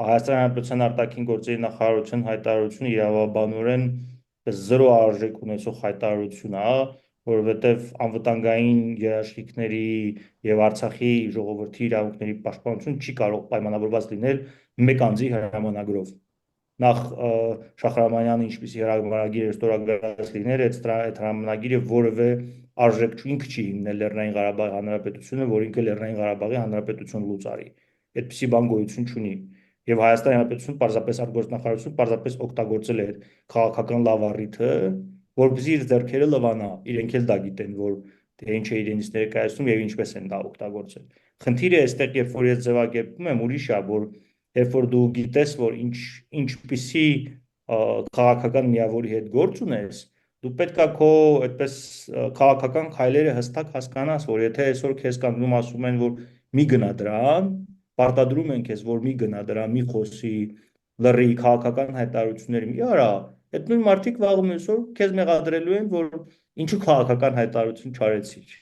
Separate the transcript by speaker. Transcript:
Speaker 1: Հայաստանի Հանրապետության արտաքին գործերի նախարարության հայտարարությունը իրավաբանորեն զրո արժեք ունեցող հայտարարություն է, որովհետև անվտանգային երաշխիքների եւ Արցախի ժողովրդի իրավունքների պաշտպանություն չի կարող պայմանավորված լինել մեկ անձի հրամանագրով։ Նախ Շախրամանյանը ինչպեսի հրամանագիր էր ստորագրած լիներ, այդ հրամանագիրը որևէ արժեք ինքը չի հիմնել Լեռնային Ղարաբաղի Հանրապետությունը, որ ինքը Լեռնային Ղարաբաղի Հանրապետություն լուծարի։ Այդպիսի բան գոյություն չունի։ Եվ Հայաստանի Հանրապետություն պարզապես արտգործնախարարություն պարզապես օգտագործել է քաղաքական լավ առիթը, որպեսզի իր ձեռքերը լվանա։ Իրենք էլ դա գիտեն, որ թե ինչ է իրենից ներկայացնում եւ ինչպես են դա օգտագործել։ Խնդիրը այստեղ, երբ որ ես ձևակերպում եմ, ուրիշ է, որ երբ որ դու գիտես, որ ինչպիսի քաղաքական միավորի հետ գործ ունես, դու պետքա քո այդպես քաղաքական քայլերը հստակ հասկանաս, որ եթե այսօր քեզ կանգնում ասում են, որ մի գնա դրան, պարտադրում են քեզ, որ մի գնա դրան, մի խոսի, լռի քաղաքական հայտարարություններ մի արա, այդ նույն մարդիկ վաղը մյուսօր քեզ մեղադրելու են, որ ինչու քաղաքական հայտարարություն չարեցիր։